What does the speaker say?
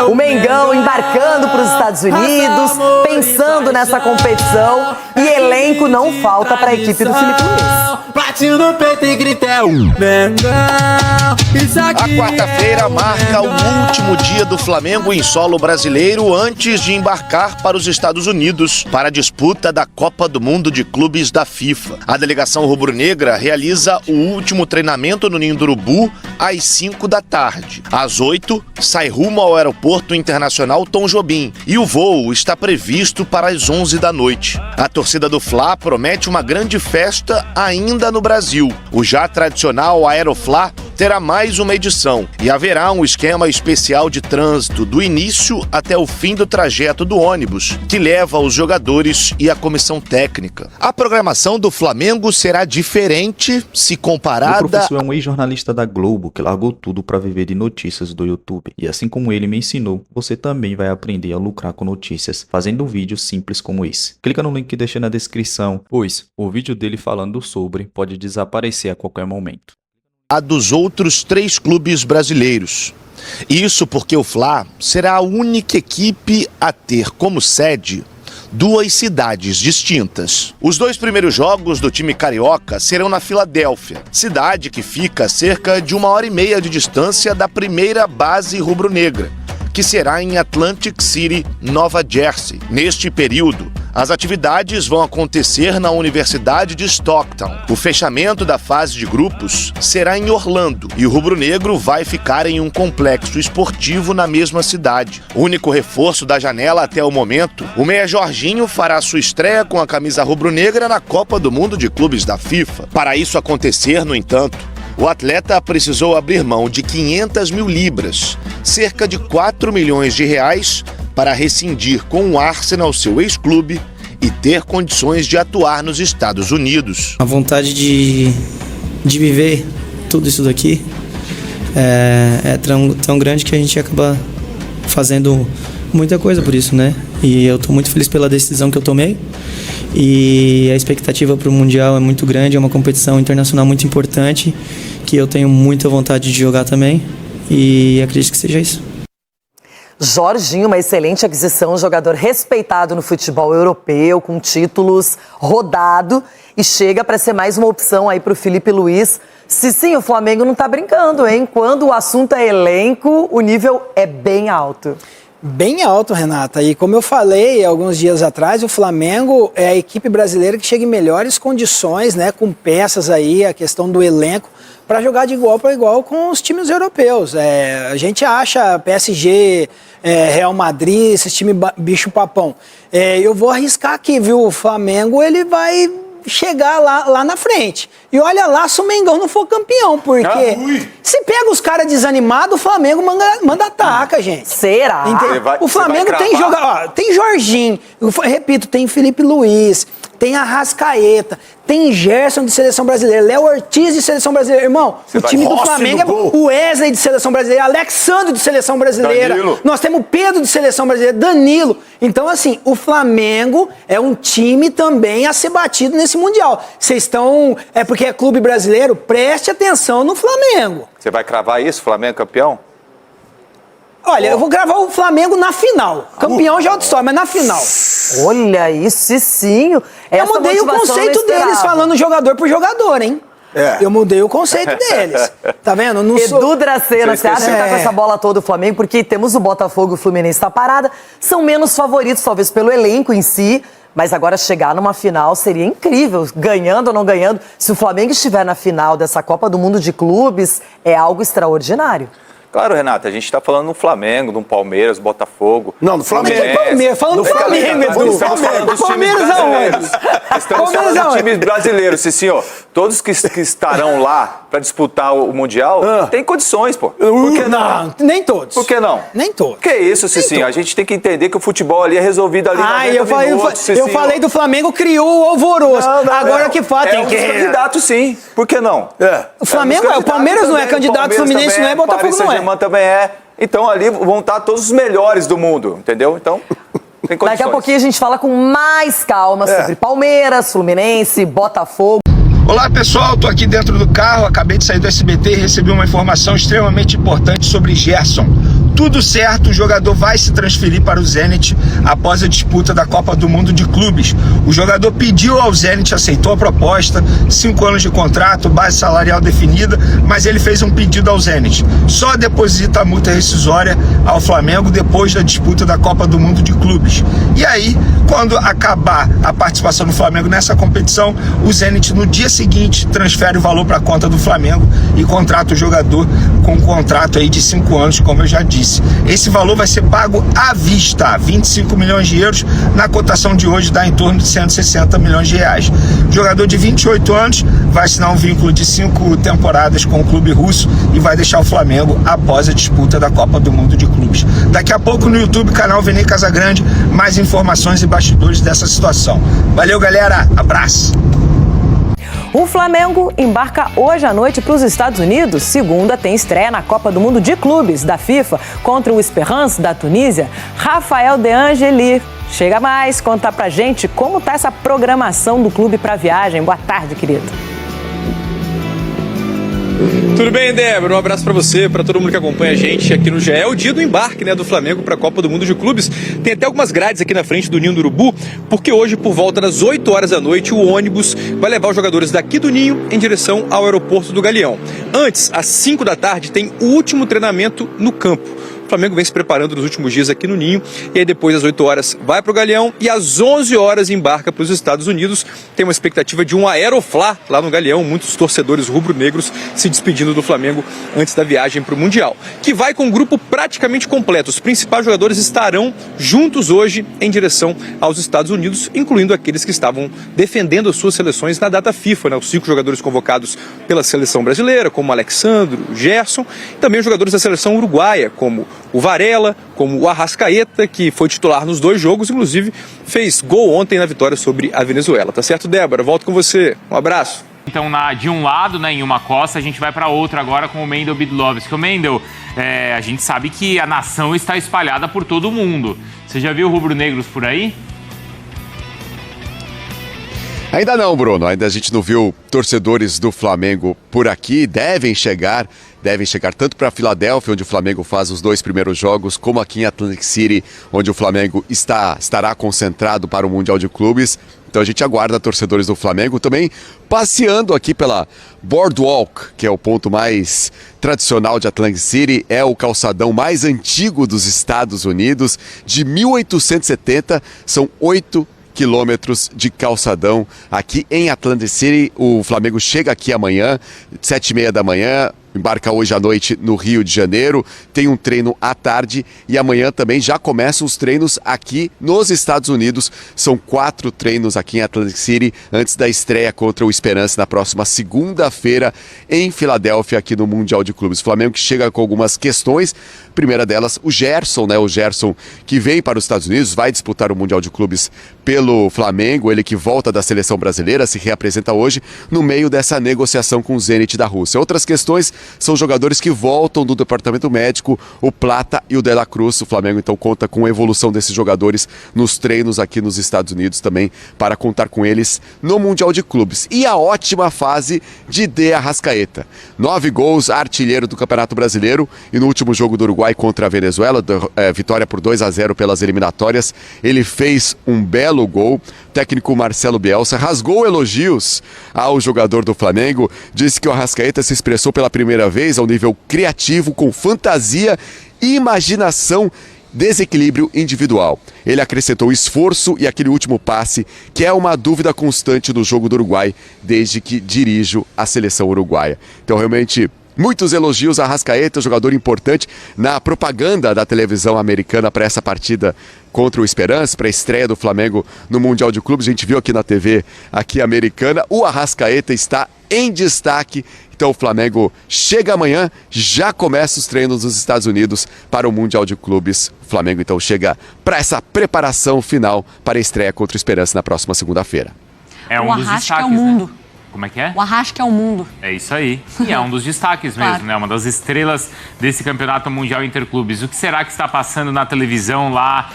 O Mengão embarcando para os Estados Unidos, pensando nessa competição, e elenco não falta para a equipe do Filipe Luís. A quarta-feira marca o último dia do Flamengo em solo brasileiro antes de embarcar para os Estados Unidos para a disputa da Copa do Mundo de Clubes da FIFA. A delegação rubro-negra realiza o último treinamento no Ninho do Urubu às 5 da tarde. Às 8, sai rumo ao Aeroporto Internacional Tom Jobim e o voo está previsto para as 11 da noite. A torcida do Fla promete uma grande festa ainda no Brasil. O já tradicional Aerofla terá mais uma edição e haverá um esquema especial de trânsito do início até o fim do trajeto do ônibus, que leva os jogadores e a comissão técnica. A programação do Flamengo será diferente se comparada... O professor é um ex-jornalista da Globo que largou tudo para viver de notícias do YouTube. E assim como ele me ensinou, você também vai aprender a lucrar com notícias, fazendo um vídeo simples como esse. Clica no link que deixei na descrição, pois o vídeo dele falando sobre pode desaparecer a qualquer momento. A dos outros 3 clubes brasileiros. Isso porque o Fla será a única equipe a ter como sede 2 cidades distintas. Os 2 primeiros jogos do time carioca serão na Filadélfia, cidade que fica a cerca de 1h30 de distância da primeira base rubro-negra, que será em Atlantic City, Nova Jersey. Neste período, as atividades vão acontecer na Universidade de Stockton. O fechamento da fase de grupos será em Orlando e o rubro-negro vai ficar em um complexo esportivo na mesma cidade. O único reforço da janela até o momento, o meia Jorginho fará sua estreia com a camisa rubro-negra na Copa do Mundo de Clubes da FIFA. Para isso acontecer, no entanto, o atleta precisou abrir mão de 500 mil libras, cerca de 4 milhões de reais, para rescindir com o Arsenal, seu ex-clube, e ter condições de atuar nos Estados Unidos. A vontade de viver tudo isso daqui é tão grande que a gente acaba fazendo muita coisa por isso, né? E eu estou muito feliz pela decisão que eu tomei. E a expectativa para o Mundial é muito grande, é uma competição internacional muito importante, que eu tenho muita vontade de jogar também, e acredito que seja isso. Jorginho, uma excelente aquisição, um jogador respeitado no futebol europeu, com títulos, rodado, e chega para ser mais uma opção aí para o Filipe Luís. Sim, o Flamengo não está brincando, hein? Quando o assunto é elenco, o nível é bem alto. Bem alto, Renata. E como eu falei alguns dias atrás, o Flamengo é a equipe brasileira que chega em melhores condições, né, com peças aí, a questão do elenco, para jogar de igual para igual com os times europeus. A gente acha PSG, Real Madrid, esses times bicho-papão. Eu vou arriscar aqui, viu? O Flamengo, ele vai chegar lá na frente. E olha lá se o Mengão não for campeão, porque se pega os caras desanimados, o Flamengo manda ataca, gente. Será? O Flamengo tem jogador, tem Jorginho, eu repito, tem Filipe Luís, tem Arrascaeta, tem Gerson de Seleção Brasileira, Léo Ortiz de Seleção Brasileira. Irmão, o time do Flamengo é o Wesley de Seleção Brasileira, Alexandre de Seleção Brasileira, Danilo. Nós temos Pedro de Seleção Brasileira, Danilo. Então, assim, o Flamengo é um time também a ser batido nesse Mundial. Vocês estão... É porque é clube brasileiro? Preste atenção no Flamengo. Você vai cravar isso, Flamengo campeão? Olha, eu vou gravar o Flamengo na final. Campeão já é outra história, mas na final. Olha isso, sim. Eu mudei o conceito deles, falando jogador por jogador, hein? Eu mudei o conceito deles. Tá vendo? Não Edu Dracena, você acha que tá com essa bola toda o Flamengo? Porque temos o Botafogo e o Fluminense tá parada. São menos favoritos, talvez, pelo elenco em si. Mas agora chegar numa final seria incrível. Ganhando ou não ganhando. Se o Flamengo estiver na final dessa Copa do Mundo de Clubes, é algo extraordinário. Claro, Renata, a gente tá falando do Flamengo, do Palmeiras, Botafogo. Não, do Flamengo. Palmeiras, falando do Flamengo, Edu. Estamos falando dos times brasileiros. Estamos falando dos times brasileiros, sim, ó. Todos que estarão lá para disputar o Mundial têm condições, pô. Por que não? Nem todos. Por que não? Nem todos. Que isso, Cicinho? A gente tem que entender que o futebol ali é resolvido ali eu falei do Flamengo, criou o alvoroço. Agora que fato tem que... É um dos candidatos, sim. Por que não? O Flamengo o Palmeiras não é candidato, o Fluminense não é, Botafogo não é. Também é. Então ali vão estar todos os melhores do mundo, entendeu? Então, tem condições. Daqui a pouquinho a gente fala com mais calma sobre Palmeiras, Fluminense, Botafogo. Olá pessoal, tô aqui dentro do carro, acabei de sair do SBT e recebi uma informação extremamente importante sobre Gerson. tudo certo, o jogador vai se transferir para o Zenit após a disputa da Copa do Mundo de Clubes. O jogador pediu ao Zenit, aceitou a proposta, 5 anos de contrato, base salarial definida, mas ele fez um pedido ao Zenit. Só deposita a multa rescisória ao Flamengo depois da disputa da Copa do Mundo de Clubes. E aí, quando acabar a participação do Flamengo nessa competição, o Zenit no dia seguinte transfere o valor para a conta do Flamengo e contrata o jogador com um contrato aí de 5 anos, como eu já disse. Esse valor vai ser pago à vista, 25 milhões de euros, na cotação de hoje dá em torno de 160 milhões de reais. O jogador de 28 anos vai assinar um vínculo de 5 temporadas com o clube russo e vai deixar o Flamengo após a disputa da Copa do Mundo de Clubes. Daqui a pouco no YouTube, canal Vene Casagrande, mais informações e bastidores dessa situação. Valeu, galera, abraço! O Flamengo embarca hoje à noite para os Estados Unidos. Segunda tem estreia na Copa do Mundo de Clubes da FIFA contra o Esperance da Tunísia. Rafael De Angeli chega mais, contar pra gente como tá essa programação do clube para a viagem. Boa tarde, querido. Tudo bem, Débora? Um abraço para você, para todo mundo que acompanha a gente aqui no GE. É o dia do embarque, né, do Flamengo para a Copa do Mundo de Clubes. Tem até algumas grades aqui na frente do Ninho do Urubu, porque hoje, por volta das 8 horas da noite, o ônibus vai levar os jogadores daqui do Ninho em direção ao aeroporto do Galeão. Antes, às 5 da tarde, tem o último treinamento no campo. O Flamengo vem se preparando nos últimos dias aqui no Ninho, e aí depois, às 8 horas, vai para o Galeão e às 11 horas embarca para os Estados Unidos. Tem uma expectativa de um Aeroflá lá no Galeão, muitos torcedores rubro-negros se despedindo do Flamengo antes da viagem para o Mundial, que vai com um grupo praticamente completo. Os principais jogadores estarão juntos hoje em direção aos Estados Unidos, incluindo aqueles que estavam defendendo as suas seleções na data FIFA, né? Os 5 jogadores convocados pela seleção brasileira, como Alexandro, Gerson, e também os jogadores da seleção uruguaia, como o Varela, como o Arrascaeta, que foi titular nos 2 jogos, inclusive fez gol ontem na vitória sobre a Venezuela. Tá certo, Débora? Volto com você. Um abraço. Então, de um lado, né, em uma costa, a gente vai para outra agora com o Mendel Bidlovski. O Mendel, a gente sabe que a nação está espalhada por todo o mundo. Você já viu rubro-negros por aí? Ainda não, Bruno. Ainda a gente não viu torcedores do Flamengo por aqui. Devem chegar tanto para Filadélfia, onde o Flamengo faz os 2 primeiros jogos, como aqui em Atlantic City, onde o Flamengo estará concentrado para o Mundial de Clubes. Então a gente aguarda torcedores do Flamengo também passeando aqui pela Boardwalk, que é o ponto mais tradicional de Atlantic City, é o calçadão mais antigo dos Estados Unidos, de 1870, são 8 quilômetros de calçadão aqui em Atlantic City. O Flamengo chega aqui amanhã, 7h30 da manhã, embarca hoje à noite no Rio de Janeiro, tem um treino à tarde e amanhã também já começam os treinos aqui nos Estados Unidos. São 4 treinos aqui em Atlantic City antes da estreia contra o Esperance na próxima segunda-feira em Filadélfia, aqui no Mundial de Clubes. O Flamengo que chega com algumas questões, primeira delas o Gerson, né? O Gerson que vem para os Estados Unidos, vai disputar o Mundial de Clubes pelo Flamengo, ele que volta da seleção brasileira, se reapresenta hoje no meio dessa negociação com o Zenit da Rússia. Outras questões são jogadores que voltam do departamento médico, o Plata e o De La Cruz. O Flamengo então conta com a evolução desses jogadores nos treinos aqui nos Estados Unidos também, para contar com eles no Mundial de Clubes. E a ótima fase de De Arrascaeta. 9 gols, artilheiro do Campeonato Brasileiro, e no último jogo do Uruguai contra a Venezuela, vitória por 2-0 pelas eliminatórias, ele fez um belo gol. O técnico Marcelo Bielsa rasgou elogios ao jogador do Flamengo, disse que o Arrascaeta se expressou pela primeira vez ao nível criativo, com fantasia, imaginação, desequilíbrio individual. Ele acrescentou esforço e aquele último passe, que é uma dúvida constante no jogo do Uruguai, desde que dirijo a seleção uruguaia. Então, realmente, muitos elogios a Arrascaeta, jogador importante na propaganda da televisão americana para essa partida contra o Esperance, para a estreia do Flamengo no Mundial de Clubes. A gente viu aqui na TV aqui americana, o Arrascaeta está em destaque. Então o Flamengo chega amanhã, já começa os treinos nos Estados Unidos para o Mundial de Clubes. O Flamengo então chega para essa preparação final para a estreia contra o Esperance na próxima segunda-feira. É um dos destaques, é o mundo. Né? Como é que é? O Arrasca é o mundo. É isso aí. E é um dos destaques mesmo, claro, né? Uma das estrelas desse Campeonato Mundial Interclubes. O que será que está passando na televisão lá